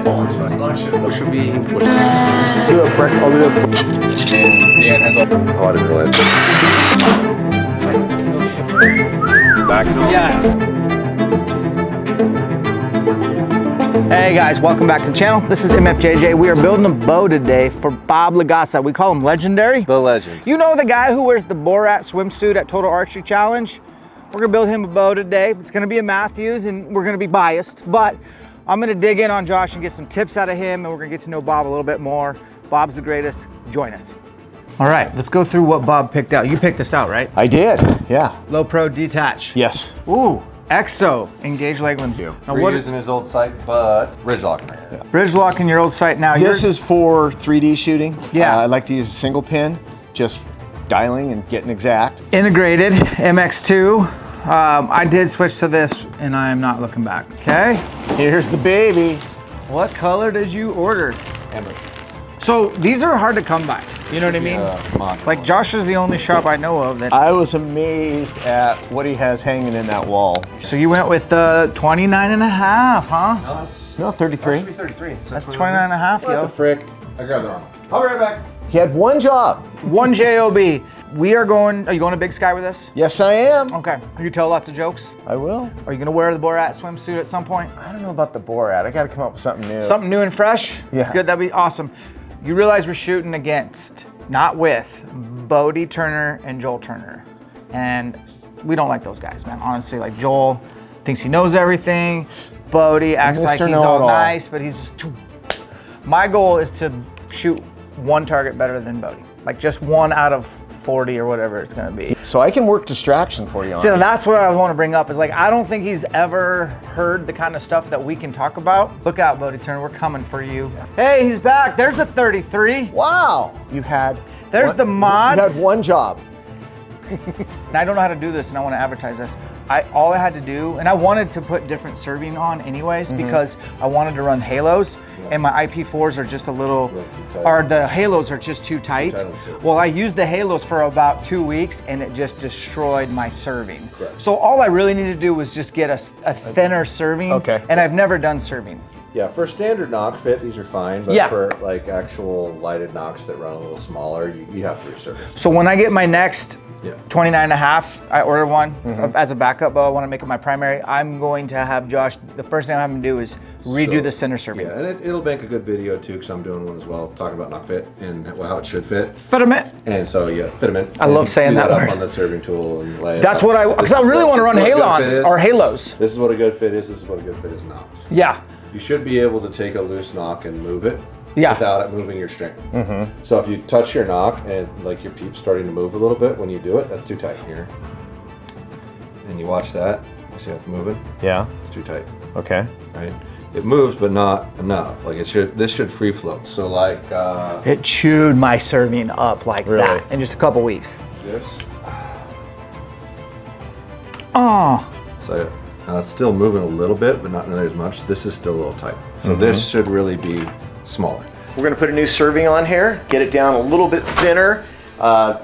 Which should be... Do a brick, I'll do a... And Dan has a... Oh, I didn't realize. Back to Yeah. Hey guys, welcome back to the channel. This is MFJJ. We are building a bow today for Bob Lagassa. We call him Legendary. The legend. You know the guy who wears the Borat swimsuit at Total Archery Challenge? We're gonna build him a bow today. It's gonna be a Matthews and we're gonna be biased, but I'm gonna dig in on Josh and get some tips out of him, and we're gonna get to know Bob a little bit more. Bob's the greatest. Join us. All right, let's go through what Bob picked out. You picked this out, right? I did, yeah. Low Pro Detach. Yes. Ooh, EXO, engaged leg limbs. Now, We're using his old sight, but bridge locking it. Yeah. Bridge locking your old sight now. This is for 3D shooting. Yeah. I like to use a single pin, just dialing and getting exact. Integrated MX2. I did switch to this and I am not looking back. Okay. Here's the baby. What color did you order? Amber. So these are hard to come by. You know what I mean? Like Josh is the only shop I know of that. I was amazed at what he has hanging in that wall. So you went with 29 and a half, huh? No, that's... No, 33. That should be 33. So That's 29 and a half, What yo. the frick? I grabbed the wrong one. I'll be right back. He had one job. One JOB. We are going, are you going to Big Sky with us? Yes, I am. Okay. You tell lots of jokes? I will. Are you gonna wear the Borat swimsuit at some point? I don't know about the Borat. I gotta come up with something new. Something new and fresh? Yeah. Good, that'd be awesome. You realize we're shooting against, not with, Bodie Turner and Joel Turner. And we don't like those guys, man. Honestly, like Joel thinks he knows everything. Bodie acts like Mr. he's all Know-it-all. nice, but he's just too... My goal is to shoot one target better than Bodie. Like just 1 out of 40 or whatever it's gonna be. So I can work distraction for you on So it. that's what I want to bring up is like, I don't think he's ever heard the kind of stuff that we can talk about. Look out, Bodie Turner, we're coming for you. Hey, he's back. There's a 33. Wow. You had... There's one, the mods. You had one job. And I don't know how to do this and I want to advertise this. All I had to do, and I wanted to put different serving on anyways because I wanted to run halos and my IP4s are just a little, or the halos are just too tight. Well, I used the halos for about 2 weeks and it just destroyed my serving. Correct. So all I really needed to do was just get a thinner serving. Okay. And I've never done serving. Yeah, for standard Nock fit, these are fine. But Yeah. for like actual lighted Nocks that run a little smaller, you have to resurface. So when I get my next Yeah. 29 and a half, I order one as a backup bow. I want to make it my primary. I'm going to have Josh, the first thing I'm having to do is redo the center serving. Yeah, and it'll make a good video too, because I'm doing one as well, talking about Nock fit and how it should fit. Fitment. And so yeah, Fitment. I love saying do that up word. on the serving tool and lay it That's out. what because I really want to run This is what a good halons fit is. or halos. This is what a good fit is. This is what a good fit is not. Yeah. You should be able to take a loose knock and move it without it moving your string. So if you touch your knock and like your peep's starting to move a little bit when you do it, that's too tight here. And you watch that, you see how it's moving? Yeah. It's too tight, Okay. right? It moves, but not enough. Like this should free float. So like It chewed my serving up like Really? that in just a couple weeks. this. Oh. So now it's still moving a little bit, but not nearly as much. This is still a little tight. So this should really be smaller. We're gonna put a new serving on here, get it down a little bit thinner.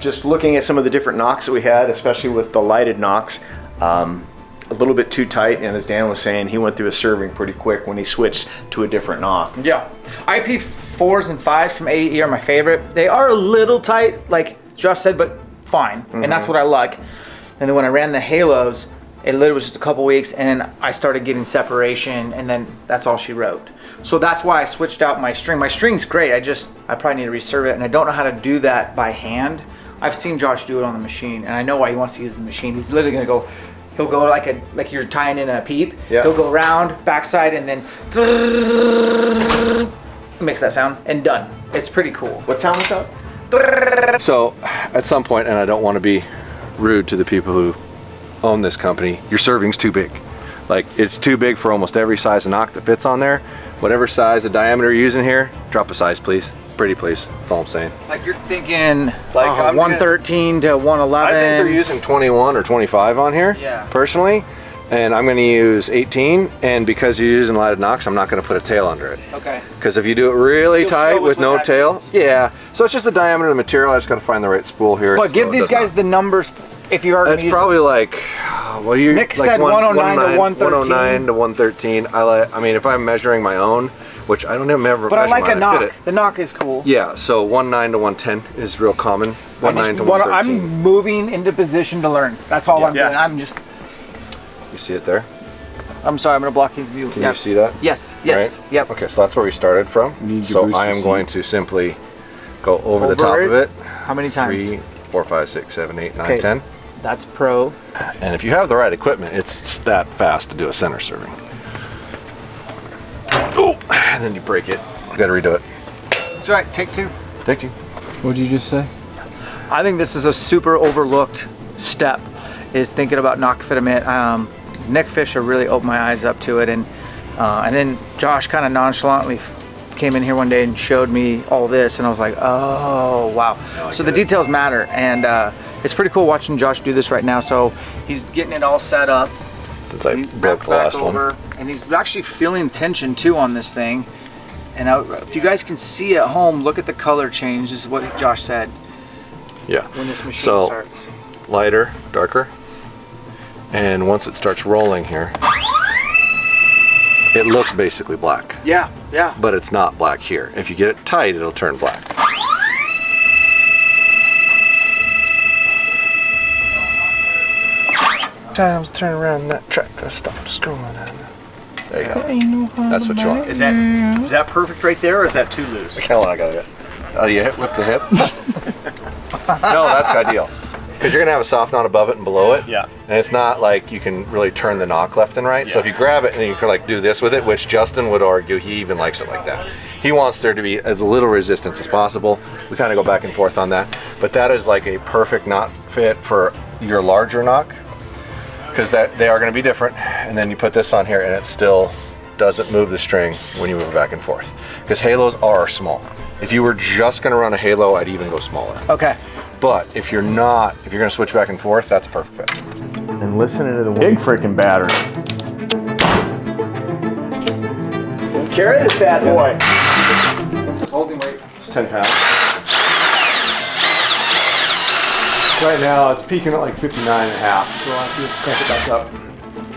Just looking at some of the different knocks that we had, especially with the lighted knocks, a little bit too tight. And as Dan was saying, he went through a serving pretty quick when he switched to a different knock. Yeah. IP4s and 5s from AE are my favorite. They are a little tight, like Josh said, but fine. And that's what I like. And then when I ran the halos, it literally was just a couple weeks and I started getting separation and then that's all she wrote. So that's why I switched out my string. My string's great, I probably need to reserve it and I don't know how to do that by hand. I've seen Josh do it on the machine and I know why he wants to use the machine. He's literally gonna go, he'll go like you're tying in a peep. Yeah. He'll go around, backside and then makes that sound and done. It's pretty cool. What sound was that? So at some point, and I don't want to be rude to the people who own this company, your serving's too big. Like it's too big for almost every size of knock that fits on there. Whatever size of diameter you're using here, drop a size please. Pretty please, that's all I'm saying. Like you're thinking Like, I'm 113 to 111. I think they're using 21 or 25 on here, Yeah. personally. And I'm gonna use 18, and because you're using lighted knocks, I'm not gonna put a tail under it. Okay. Because if you do it really You'll tight show us with what no that tail, means. yeah. So it's just the diameter of the material, I just gotta find the right spool here. But give these guys the numbers if you are going It's to use probably like, well, you're Nick like said 109 to 113. 109 to 113. I mean, if I'm measuring my own, which I don't remember. But I like a knock. knock. The knock is cool. Yeah, so 1.9 to 110 is real common. 1.9 to 113. I'm moving into position to learn. That's all I'm doing. I'm just. You see it there? I'm sorry, I'm gonna block his view. Can you see that? Yes. Right? Yep. Okay, so that's where we started from. So I am going to simply go over the top of it. How many times? 3, 4, 5, 6, 7, 8, 9, 10. That's pro. And if you have the right equipment, it's that fast to do a center serving. Oh, and then you break it. You gotta redo it. That's right, take 2. Take 2. What did you just say? I think this is a super overlooked step, is thinking about Nock Fitment. Nick Fisher really opened my eyes up to it, and then Josh kind of nonchalantly came in here one day and showed me all this, and I was like, oh wow. So the details matter, and it's pretty cool watching Josh do this right now. So he's getting it all set up. Since I broke the last one. And he's actually feeling tension too on this thing. And if you guys can see at home, look at the color change. This is what Josh said. Yeah. When this machine starts. Lighter, darker. And once it starts rolling here, it looks basically black. Yeah. But it's not black here. If you get it tight, it'll turn black. Times turn around that track, I stopped scrolling. There you go. That's what you want. Is that perfect right there, or is that too loose? Hell, I got it. Oh, you whip the hip? No, that's ideal. Because you're gonna have a soft knot above it and below it. Yeah. And it's not like you can really turn the knock left and right. So if you grab it and you can like do this with it, which Justin would argue he even likes it like that. He wants there to be as little resistance as possible. We kind of go back and forth on that. But that is like a perfect knot fit for your larger knock, because they are going to be different. And then you put this on here and it still doesn't move the string when you move it back and forth, because halos are small. If you were just going to run a halo, I'd even go smaller. Okay. But if you're not, if you're going to switch back and forth, that's a perfect fit. And listening to the big freaking battery. Carry this bad boy. What's his holding weight? It's 10 pounds. Right now, it's peaking at like 59 and a half, so I'll have to crank it back up.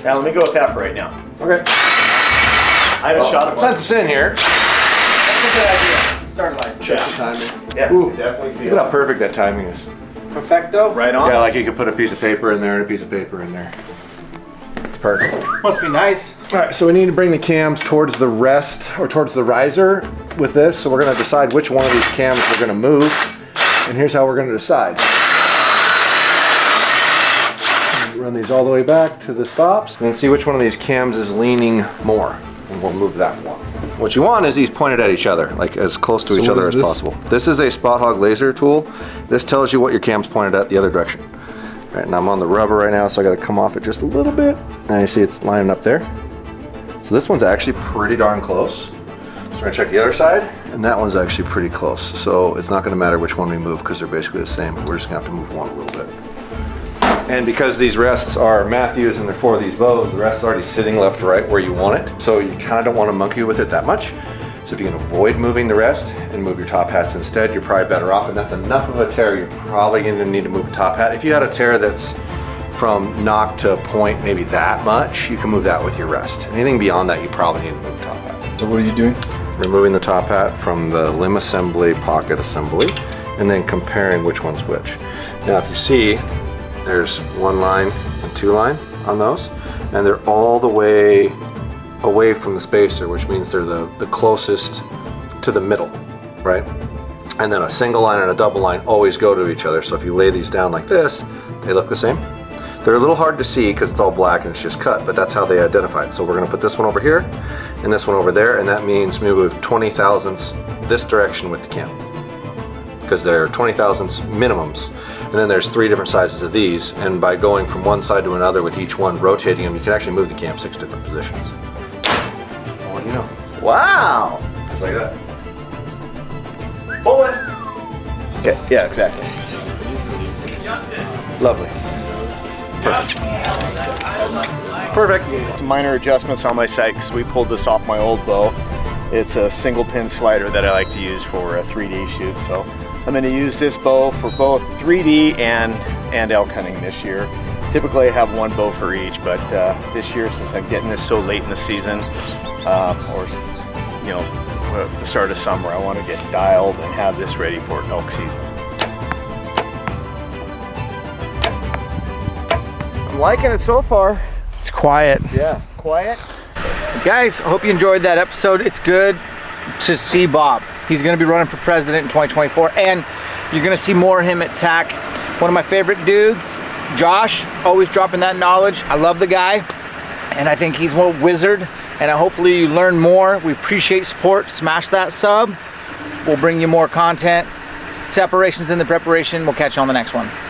Now let me go with that for right now. Okay. I haven't shot it. Since it's in here, That's a good idea. Start line. check the timing. Yeah, Ooh. definitely Look feel at how perfect that timing is. Perfecto. right on. Yeah, like you could put a piece of paper in there and a piece of paper in there. It's perfect. Must be nice. All right, so we need to bring the cams towards the rest or towards the riser with this. So we're gonna decide which one of these cams we're gonna move. And here's how we're gonna decide. Run these all the way back to the stops and then see which one of these cams is leaning more, and we'll move that one. What you want is these pointed at each other, like as close to each other as possible. This is a spot hog laser tool. This tells you what your cam's pointed at the other direction. All right, and I'm on the rubber right now, so I gotta come off it just a little bit. And you see it's lining up there. So this one's actually pretty darn close. So we're gonna check the other side, and that one's actually pretty close. So it's not gonna matter which one we move because they're basically the same. We're just gonna have to move one a little bit. And because these rests are Matthews and they're for these bows, the rest is already sitting left to right where you want it. So you kind of don't want to monkey with it that much. So if you can avoid moving the rest and move your top hats instead, you're probably better off. And that's enough of a tear, you're probably going to need to move the top hat. If you had a tear that's from knock to point, maybe that much, you can move that with your rest. Anything beyond that, you probably need to move the top hat. So what are you doing? Removing the top hat from the limb assembly, pocket assembly, and then comparing which one's which. Now if you see, there's one line and two line on those, and they're all the way away from the spacer, which means they're the closest to the middle, right? And then a single line and a double line always go to each other. So if you lay these down like this, they look the same. They're a little hard to see because it's all black and it's just cut, but that's how they identify it. So we're gonna put this one over here and this one over there, and that means we move 20 thousandths this direction with the cam, because they're 20 thousandths minimums. And then there's 3 different sizes of these, and by going from one side to another with each one, rotating them, you can actually move the cam 6 different positions. I'll let you know. Wow. Just like that. Bullet. Yeah, exactly. Lovely. Perfect. Some minor adjustments on my site because we pulled this off my old bow. It's a single pin slider that I like to use for 3D shoots. So I'm going to use this bow for both 3D and elk hunting this year. Typically I have one bow for each, but this year, since I'm getting this so late in the season, or you know, at the start of summer, I want to get dialed and have this ready for elk season. I'm liking it so far. It's quiet. Yeah, quiet. Guys, I hope you enjoyed that episode. It's good to see Bob. He's going to be running for president in 2024, and you're going to see more of him at TAC. One of my favorite dudes, Josh, always dropping that knowledge. I love the guy, and I think he's a wizard, and hopefully you learn more. We appreciate support. Smash that sub. We'll bring you more content. Separations in the preparation. We'll catch you on the next one.